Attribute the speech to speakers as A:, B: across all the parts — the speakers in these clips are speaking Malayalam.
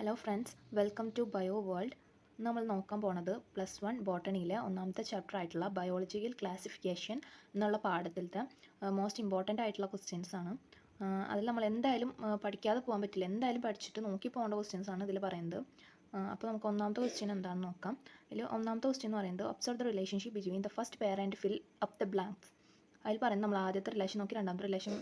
A: Hello friends, welcome to bio world. നമ്മൾ നോക്കാൻ പോണത് +1 ബോട്ടണിയിലെ ഒന്നാമത്തെ ചാപ്റ്റർ ആയിട്ടുള്ള ബയോളജിക്കൽ ക്ലാസിഫിക്കേഷൻ എന്നുള്ള പാഠത്തിലത്തെ മോസ്റ്റ് ഇമ്പോർട്ടൻ്റ് ആയിട്ടുള്ള ക്വസ്റ്റ്യൻസ് ആണ്. അതിൽ നമ്മൾ എന്തായാലും പഠിക്കാതെ പോകാൻ പറ്റില്ല, എന്തായാലും പഠിച്ചിട്ട് നോക്കി പോകേണ്ട ക്വസ്റ്റ്യൻസ് ആണ് ഇതിൽ പറയുന്നത്. അപ്പോൾ നമുക്ക് ഒന്നാമത്തെ ക്വസ്റ്റ്യൻ എന്താണെന്ന് നോക്കാം. ഇതിൽ ഒന്നാമത്തെ ക്വസ്റ്റ്യൻ എന്ന് പറയുന്നത് observe the relationship between the first pair and fill up the blanks. അതിൽ പറയുന്നത് നമ്മൾ ആദ്യത്തെ റിലേഷൻ നോക്കി രണ്ടാമത്തെ റിലേഷൻ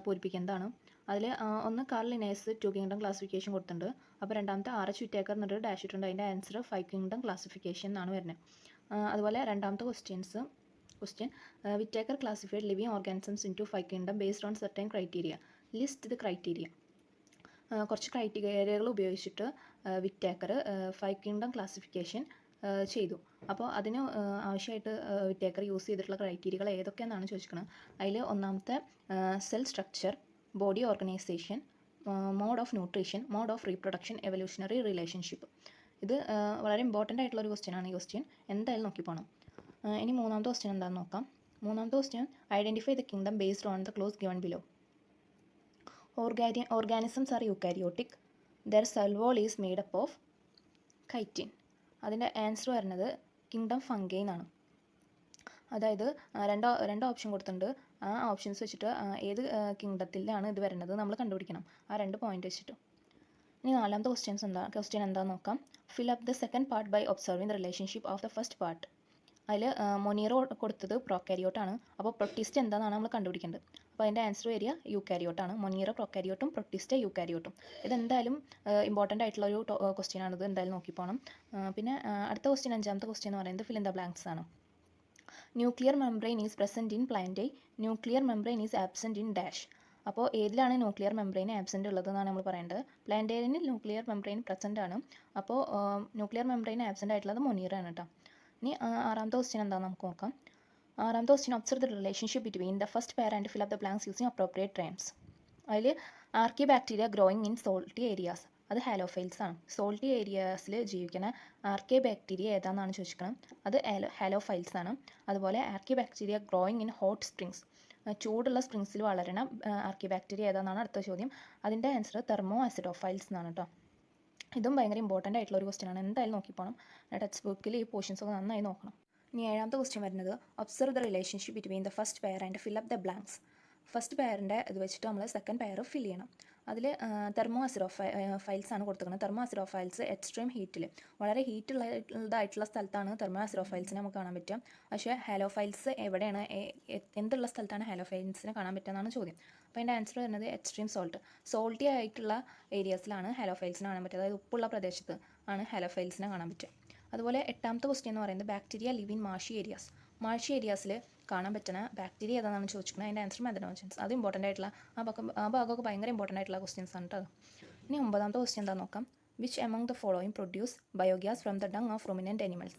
A: പൂരിപ്പിക്കുന്നതാണ്. അതിൽ ഒന്ന് കാർൽ ലിനേഴ്സ് 2 കിങ്ഡം ക്ലാസിഫിക്കേഷൻ കൊടുത്തിട്ടുണ്ട്. അപ്പോൾ രണ്ടാമത്തെ RH വിറ്റേക്കർ എന്നിട്ട് ഡാഷ് ഇട്ടുണ്ട്. അതിൻ്റെ ആൻസർ 5 കിങ്ഡം ക്ലാസിഫിക്കേഷൻ എന്നാണ് വരുന്നത്. അതുപോലെ രണ്ടാമത്തെ question Whittaker classified living organisms into 5 kingdom based on certain criteria. List the criteria. കുറച്ച് ക്രൈറ്റീരിയകൾ ഉപയോഗിച്ചിട്ട് വിറ്റേക്കർ 5 കിങ്ഡം ക്ലാസിഫിക്കേഷൻ ചെയ്തു. അപ്പോൾ അതിന് ആവശ്യമായിട്ട് വിറ്റേക്കർ യൂസ് ചെയ്തിട്ടുള്ള ക്രൈറ്റീരിയകൾ ഏതൊക്കെയാണെന്നാണ് ചോദിക്കുന്നത്. അതിൽ ഒന്നാമത്തെ cell structure, body organisation, mode of nutrition, mode of reproduction, evolutionary relationship. ഇത് വളരെ ഇമ്പോർട്ടൻ്റ് ആയിട്ടുള്ള ഒരു ക്വസ്റ്റ്യൻ ആണ്. ഈ ക്വസ്റ്റ്യൻ എന്തായാലും നോക്കി പോകണം. ഇനി മൂന്നാമത്തെ ക്വസ്റ്റ്യൻ എന്താണെന്ന് നോക്കാം. മൂന്നാമത്തെ question identify the kingdom based on the close given below. Organisms are eukaryotic. Their cell wall is made up of chitin. അതിൻ്റെ ആൻസർ വരുന്നത് കിങ്ഡം ഫംഗൈ എന്നാണ്. അതായത് രണ്ട് ഓപ്ഷൻ കൊടുത്തിട്ടുണ്ട്. ആ ഓപ്ഷൻസ് വെച്ചിട്ട് ഏത് കിങ്ഡത്തിലാണ് ഇത് വരുന്നത് നമ്മൾ കണ്ടുപിടിക്കണം, ആ 2 പോയിന്റ് വെച്ചിട്ട്. ഇനി നാലാമത്തെ ക്വസ്റ്റ്യൻ എന്താണെന്ന് നോക്കാം. Fill up the second part by observing the relationship of the first part. അതിൽ മൊനീറോ കൊടുത്തത് പ്രോക്കാരിയോട്ടാണ്. അപ്പോൾ പ്രൊട്ടിസ്റ്റ് എന്താണെന്നാണ് നമ്മൾ കണ്ടുപിടിക്കേണ്ടത്. അപ്പോൾ അതിൻ്റെ ആൻസർ വരിക യൂക്കാരിയോട്ടാണ്. മൊനീറോ പ്രോക്കാരിയോട്ടും പ്രൊട്ടിസ്റ്റ് യൂക്കാരിയോട്ടും. ഇതെന്തായാലും ഇമ്പോർട്ടൻ്റ് ആയിട്ടുള്ള ഒരു ക്വസ്റ്റ്യൻ ആണ്. ഇത് എന്തായാലും നോക്കിപ്പോണം. പിന്നെ അടുത്ത ക്വസ്റ്റ്യൻ, അഞ്ചാമത്തെ ക്വസ്റ്റ്യൻ എന്ന് പറയുന്നത് ഫിൽ ഇൻ ദ ബ്ലാങ്ക്സ് ആണ്. Nuclear membrane is present in Plantae, nuclear membrane is absent in dash. അപ്പോൾ ഏതിലാണ് ന്യൂക്ലിയർ മെംബ്രെയിൻ ആബ്സെൻറ്റ് ഉള്ളതെന്നാണ് നമ്മൾ പറയേണ്ടത്. പ്ലാന്റേരിയനിൽ ന്യൂക്ലിയർ മെംബ്രെയിൻ പ്രസൻറ്റ് ആണ്. അപ്പോൾ ന്യൂക്ലിയർ മെംബ്രെയിൻ ആബ്സെൻറ്റ് ആയിട്ടുള്ളത് മൊനീറയാണ് കേട്ടോ. ഇനി ആറാമത്തെ ക്വസ്റ്റ്യൻ എന്താണെന്ന് നമുക്ക് നോക്കാം. ആറാമത്തെ question observe the relationship between the first pair and fill up the blanks using appropriate terms. അതിൽ archaebacteria growing in salty areas, അത് ഹാലോഫൈൽസ് ആണ്. സോൾട്ടി ഏരിയാസിൽ ജീവിക്കുന്ന ആർക്കി ബാക്ടീരിയ ഏതാണെന്നാണ് ചോദിക്കുന്നത്. അത് ഹാലോഫൈൽസ് ആണ്. അതുപോലെ archaebacteria growing in hot springs, ചൂടുള്ള സ്പ്രിങ്സിൽ വളരണ ആർക്കി ബാക്ടീരിയ ഏതാണെന്നാണ് അടുത്ത ചോദ്യം. അതിൻ്റെ ആൻസർ തെർമോ ആസിഡോഫൈൽസ് എന്നാണ് കേട്ടോ. ഇതും ഭയങ്കര ഇമ്പോർട്ടൻ്റ് ആയിട്ടുള്ള ഒരു ക്വസ്റ്റ്യൻ ആണ്. എന്തായാലും നോക്കിപ്പോണം. ടെക്സ്റ്റ് ബുക്കിൽ ഈ പോർഷൻസ് ഒക്കെ നന്നായി നോക്കണം. ഇനി ഏഴാമത്തെ ക്വസ്റ്റ്യൻ വരുന്നത് observe the relationship between the first pair and fill up the blanks. First പെയറിൻ്റെ ഇത് വെച്ചിട്ട് നമ്മൾ സെക്കൻഡ് പെയർ ഫിൽ ചെയ്യണം. അതിൽ തെർമോ ആസിഡോഫൈൽസ് ആണ് കൊടുത്തിരിക്കുന്നത്. തെർമോ ആസിഡോഫൈൽസ് എക്സ്ട്രീം ഹീറ്റിൽ, വളരെ ഹീറ്റുള്ളതായിട്ടുള്ള സ്ഥലത്താണ് തെർമോ ആസിഡോഫൈൽസിനെ നമുക്ക് കാണാൻ പറ്റുക. പക്ഷേ ഹാലോഫൈൽസ് എവിടെയാണ്, എന്തുള്ള സ്ഥലത്താണ് ഹാലോഫൈൽസിനെ കാണാൻ പറ്റുക എന്നാണ് ചോദ്യം. അപ്പോൾ അതിൻ്റെ ആൻസർ വരുന്നത് എക്സ്ട്രീം സോൾട്ടി ആയിട്ടുള്ള ഏരിയാസിലാണ് ഹാലോഫൈൽസിനെ കാണാൻ പറ്റുക. അതായത് ഉപ്പുള്ള പ്രദേശത്ത് ആണ് ഹാലോഫൈൽസിനെ കാണാൻ പറ്റുക. അതുപോലെ എട്ടാമത്തെ ക്വസ്റ്റ്യൻ എന്ന് പറയുന്നത് bacteria live in marshy areas. Marshy ഏരിയാസിൽ കാണാൻ പറ്റുന്ന ബാക്ടീരിയ ഏതാണെന്നാണ് ചോദിച്ചിരിക്കുന്നത്. അതിൻ്റെ ആൻസർ മെഥനോജൻസ്. അത് ഇമ്പോർട്ടൻ്റ് ആയിട്ടുള്ള ആ ഭാഗമൊക്കെ ഭയങ്കര ഇമ്പോർട്ടൻ്റ് ആയിട്ടുള്ള ക്വസ്റ്റ്യൻസ് ആണ് കേട്ടോ. ഇനി ഒമ്പതാമത്തെ ക്വസ്റ്റ്യൻ എന്താ നോക്കാം. Which among the following produce biogas from the dung of ruminant animals.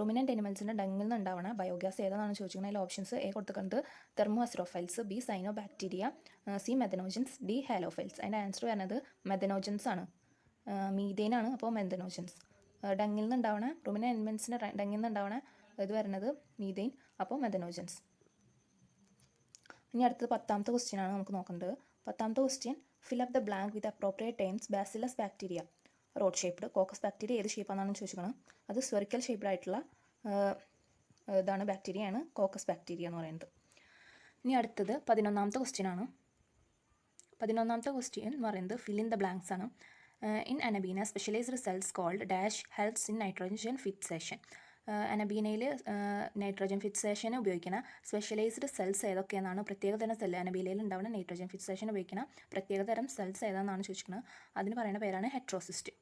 A: Ruminant അനിമൽസിൻ്റെ ഡങ്ങിൽ നിന്ന് ഉണ്ടാവുന്ന ബയോഗ്യാസ് ഏതാണെന്നാണ് ചോദിച്ചിരിക്കുന്നത്. അതിൽ ഓപ്ഷൻസ് എ കൊടുത്തിട്ടുണ്ട് thermoacidophiles, B cyanobacteria, C methanogens, D halophiles. അതിൻ്റെ ആൻസർ വരുന്നത് മെഥനോജൻസ് ആണ്. മീഥേൻ ആണ്. അപ്പോൾ മെഥനോജൻസ്. ഡങ്ങിൽ നിന്നുണ്ടാവണ റുമിനൻ്റ് അനിമൽസിൻ്റെ ഡങ്ങിൽ നിന്നുണ്ടാവണ ഇത് വരുന്നത് മീഥേൻ. അപ്പോൾ മെഥനോജൻസ്. ഇനി അടുത്തത് പത്താമത്തെ ക്വസ്റ്റ്യൻ ആണ് നമുക്ക് നോക്കേണ്ടത്. പത്താമത്തെ question fill up the blank with appropriate terms. Bacillus bacteria rod shaped. Coccus bacteria ഏത് ഷേപ്പാണെന്നാണ് ചോദിക്കുന്നത്. അത് സ്ഫെറിക്കൽ ഷേപ്ഡ് ആയിട്ടുള്ള ഇതാണ് ബാക്ടീരിയയാണ് കോക്കസ് ബാക്ടീരിയ എന്ന് പറയുന്നത്. ഇനി അടുത്തത് 11ാമത്തെ ക്വസ്റ്റ്യൻ ആണ്. 11ാമത്തെ ക്വസ്റ്റ്യൻ എന്ന് പറയുന്നത് ഫിൽ ഇൻ ദ ബ്ലാങ്ക്സ് ആണ്. In Anabaena specialised cells called dash helps in nitrogen fixation. അനബീനയിൽ നൈട്രോജൻ ഫിക്സേഷന് ഉപയോഗിക്കുന്ന സ്പെഷ്യലൈസ്ഡ് സെൽസ് ഏതൊക്കെയെന്നാണ്, പ്രത്യേകതരം സെൽ അനബീനയിൽ ഉണ്ടാവുന്ന നൈട്രോജൻ ഫിക്സേഷൻ ഉപയോഗിക്കുന്ന പ്രത്യേകതരം സെൽസ് ഏതാണെന്നാണ് ചോദിക്കുന്നത്. അതിന് പറയുന്ന പേരാണ് ഹെട്രോസിസ്റ്റ്.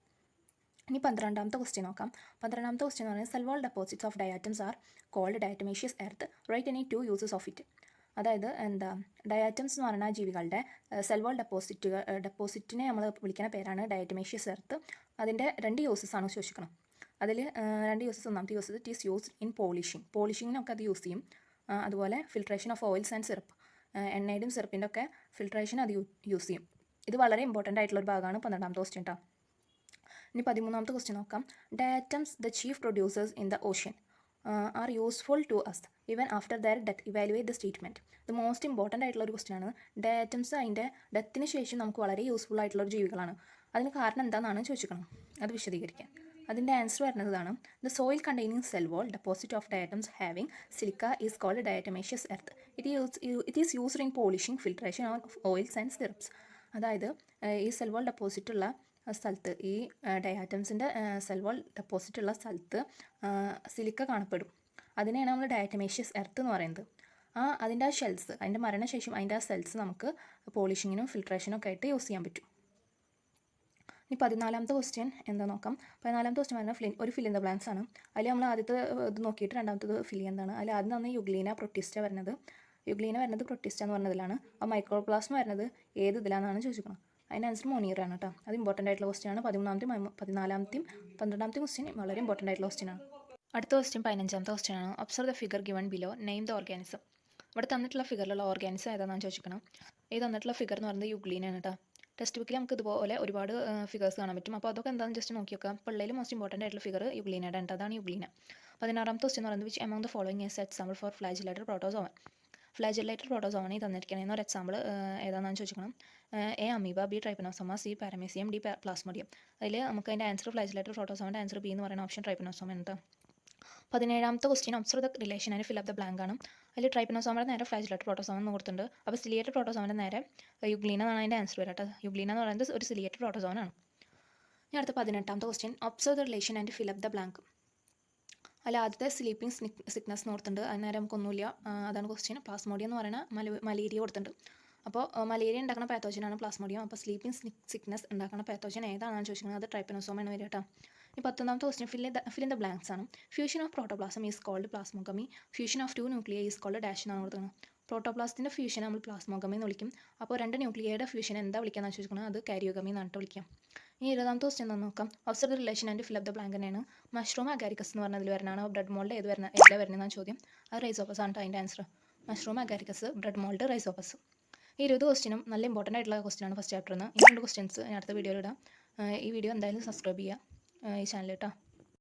A: ഇനി 12ാമത്തെ ക്വസ്റ്റ്യൻ നോക്കാം. 12ാമത്തെ ക്വസ്റ്റ്യൻ എന്ന് പറയുന്നത് cell wall deposits of diatoms are called diatomaceous earth. Write any 2 uses of it. അതായത് ഡയാറ്റംസ് എന്ന് പറയുന്ന ജീവികളുടെ സെൽ വാൾ ഡെപ്പോസിറ്റിനെ നമ്മൾ വിളിക്കുന്ന പേരാണ് ഡയറ്റമേഷ്യസ് എർത്ത്. അതിൻ്റെ 2 യൂസസ് ആണ് ചോദിക്കുന്നത്. അതിൽ 2 യൂസസ്. ഒന്നാമത്തെ uses it is used in പോളിഷിങ്ങിനൊക്കെ അത് യൂസ് ചെയ്യും. അതുപോലെ filtration of oils and syrup, എണ്ണയുടെയും സിറപ്പിൻ്റെ ഒക്കെ ഫിൽട്രേഷൻ അത് യൂസ് ചെയ്യും. ഇത് വളരെ ഇമ്പോർട്ടൻ്റ് ആയിട്ടുള്ള ഒരു ഭാഗമാണ് 12ാമത്തെ ക്വസ്റ്റ്യൻ കേട്ടോ. ഇനി 13ാമത്തെ ക്വസ്റ്റ്യൻ നോക്കാം. Diatoms the chief producers in the ocean are useful to us even after their death. Evaluate the statement. ഇത് മോസ്റ്റ് ഇമ്പോർട്ടൻ്റ് ആയിട്ടുള്ള ഒരു ക്വസ്റ്റ്യൻ ആണ്. ഡയാറ്റംസ് അതിൻ്റെ ഡെത്തിന് ശേഷം നമുക്ക് വളരെ യൂസ്ഫുൾ ആയിട്ടുള്ള ഒരു ജീവികളാണ്. അതിന് കാരണം എന്താണെന്നാണ് ചോദിച്ചിരിക്കണം, അത് വിശദീകരിക്കാൻ. അതിൻ്റെ ആൻസർ വരുന്നതാണ് the soil containing cell wall deposit of diatoms having silica is called diatomaceous earth. It is used in polishing filtration of oils and syrups. അതായത് ഈ സെൽ വോൾ ഡെപ്പോസിറ്റ് ഉള്ള സ്ഥലത്ത്, ഈ ഡയാറ്റംസിൻ്റെ സെൽ വോൾ ഡെപ്പോസിറ്റ് ഉള്ള സ്ഥലത്ത് സിലിക്ക കാണപ്പെടും. അതിനെയാണ് നമ്മൾ ഡയറ്റമേഷ്യസ് എർത്ത് എന്ന് പറയുന്നത്. അതിൻ്റെ ആ ഷെൽസ്, അതിൻ്റെ മരണശേഷം അതിൻ്റെ ആ സെൽസ് നമുക്ക് പോളിഷിങ്ങിനും ഫിൽട്രേഷനും ഒക്കെ ആയിട്ട് യൂസ് ചെയ്യാൻ പറ്റും. ഇനി 14ാമത്തെ ക്വസ്റ്റ്യൻ എന്താ നോക്കാം. 14ാമത്തെ ക്വസ്റ്റ്യൻ പറഞ്ഞാൽ ഒരു ഫിൽ ഇൻ ദ ബ്ലാങ്ക്സ് ആണ്. അതിൽ നമ്മൾ ആദ്യത്തെ ഇത് നോക്കിയിട്ട് രണ്ടാമത്തത് ഫിൽ എന്താണ്. അതിൽ ആദ്യം തന്നെ യുഗ്ലീന പ്രൊട്ടിസ്റ്റ വരുന്നത്. യുഗ്ലീന വരുന്നത് പ്രൊട്ടിസ്റ്റ എന്ന് പറഞ്ഞതിലാണ്. ആ മൈക്രോപ്ലാസ്മ വരുന്നത് ഏത് ഇതിലാണെന്നാണ് ചോദിക്കുന്നത്. അതിൻ്റെ ആൻസർ മോണിയർ ആണ് കേട്ടോ. അത് ഇമ്പോർട്ടൻ്റ് ആയിട്ടുള്ള ക്വസ്റ്റ്യൻ ആണ്. 13ാമത്തെയും 14ാമത്തെയും 12ാമത്തെ ക്വസ്റ്റ്യൻ വളരെ ഇമ്പോർട്ടൻ്റ് ആയിട്ടുള്ള ക്വസ്റ്റ്യൻ ആണ്. അടുത്ത ക്വസ്റ്റ്യൻ 15ാമത്തെ ക്വസ്റ്റ്യൻ ആണ്. Observe the figure given below, name the organism. ഇവിടെ തന്നിട്ടുള്ള ഫിഗറിലുള്ള ഓർഗാനിസം ഏതാണെന്ന് ചോദിക്കണം. ഈ തന്നിട്ടുള്ള ഫിഗർ എന്ന് പറയുന്നത് യുഗ്ലീനാണ് കേട്ടോ. ടെക്സ്റ്റ് ബുക്കിൽ നമുക്ക് ഇതുപോലെ ഒരുപാട് ഫിഗേഴ്സ് കാണാൻ പറ്റും. അപ്പോൾ അതൊക്കെ എന്താണെന്ന് ജസ്റ്റ് നോക്കി നോക്കാം. പിള്ളേയിൽ മോസ്റ്റ് ഇമ്പോർട്ടൻ്റ് ആയിട്ടുള്ള ഫിഗർ യുഗ്ലീനയുടെ ഉണ്ട്. അതാണ് യുഗ്ലീന. 16ാമത്തെ ക്വസ്റ്റ്യൻ എന്ന് പറയുന്നത് which among the following is example for flagellated protozoan. Flagellated protozoan ഈ തന്നിരിക്കണേന്ന് ഒരു എക്സാമ്പിൾ ഏതാണെന്ന് ചോദിക്കണം. A amoeba, B trypanosoma, C paramecium, D plasmodium. അതിൽ നമുക്ക് അതിൻ്റെ ആൻസർ ഫ്ലാജിലേറ്റഡ് പ്രോട്ടോസോവൻ്റെ ആൻസർ ബി എന്ന് പറയുന്ന ഓപ്ഷൻ ട്രൈപ്പനോസോമ ഉണ്ട്. 17ാമത്തെ question observe the relation and fill up the blank ആണ്. അതിൽ ട്രൈപ്പനോസോമയുടെ നേരെ ഫ്ലാജിലേറ്റഡ് പ്രോട്ടോസോമ എന്ന് കൊടുത്തിട്ടുണ്ട്. അപ്പോൾ സിലിയേറ്റഡ് പ്രോട്ടോസോമൻ്റെ നേരെ യുഗ്ലീന എന്നാണ് അതിൻ്റെ ആൻസർ വരാം കേട്ടോ. യുഗ്ലീന എന്ന് പറയുന്നത് ഒരു സിലിയേറ്റഡ് പ്രോട്ടോസോമാണ്. ഇനി അടുത്ത 18ാമത്തെ question observe the relation and fill up the blank. അതിൽ ആദ്യത്തെ സ്ലീപ്പിംഗ് സിക്നസ് എന്ന് കൊടുത്തിട്ടുണ്ട്. അതിന് നേരെ നമുക്കൊന്നുമില്ല, അതാണ് ക്വസ്റ്റ്യൻ. പ്ലാസ്മോഡിയം എന്ന് പറയുന്ന മലേറിയ കൊടുത്തിട്ടുണ്ട്. അപ്പോൾ മലേറിയ ഉണ്ടാക്കുന്ന പാത്തോജനാണ് പ്ലാസ്മോഡിയം. അപ്പോൾ സ്ലീപ്പിംഗ് സിക്നസ് ഉണ്ടാക്കുന്ന പാത്തോജൻ ഏതാണെന്ന് ചോദിക്കുന്നത്. അത് ട്രൈപ്പനോസോമാണ് വരിക കേട്ടോ. ഇനി 19ാമത്തെ question fill in the blanks ആണ്. Fusion of protoplasm is called plasmogamy. Fusion of 2 nuclei is called dash എന്നാണ് കൊടുക്കുന്നത്. പ്രോട്ടോപ്ലാസത്തിൻ്റെ ഫ്യൂഷൻ നമ്മൾ പ്ലാസ്മോഗമി എന്ന് വിളിക്കും. അപ്പോൾ 2 ന്യൂക്ലിയയുടെ ഫ്യൂഷൻ എന്താ വിളിക്കാന്ന് ചോദിക്കുന്നത്. അത് കാരിയോഗമി എന്നാണ് വിളിക്കാം. ഇനി 20ാമത്തെ ക്വസ്റ്റ്യൻ എന്താ നോക്കാം. Observe the relation and fill up the blank തന്നെയാണ്. മഷ്റൂം അഗാരിക്കസ് എന്ന് പറഞ്ഞതിൽ വരുന്നതാണ്. ബ്രെഡ് മോൾഡ് ഏത് വരുന്നതാണ് ചോദ്യം. അത് റൈസോപ്പസ് ആണ് അതിൻ്റെ answer. Mushroom Agaricus, bread mould, Rhizopus. ഈ 20 ക്വസ്റ്റ്യനും നല്ല ഇമ്പോർട്ടൻ്റ് ആയിട്ടുള്ള ക്വസ്റ്റ്യനാണ് ഫസ്റ്റ് ചാപ്റ്ററിൽ നിന്ന്. ഈ 2 ക്വസ്റ്റ്യൻസ് ഞാൻ അടുത്ത വീഡിയോയിൽ ഇടാം. ഈ വീഡിയോ എന്തായാലും സബ്സ്ക്രൈബ് ചെയ്യുക ഈ ചാനൽ കേട്ടോ.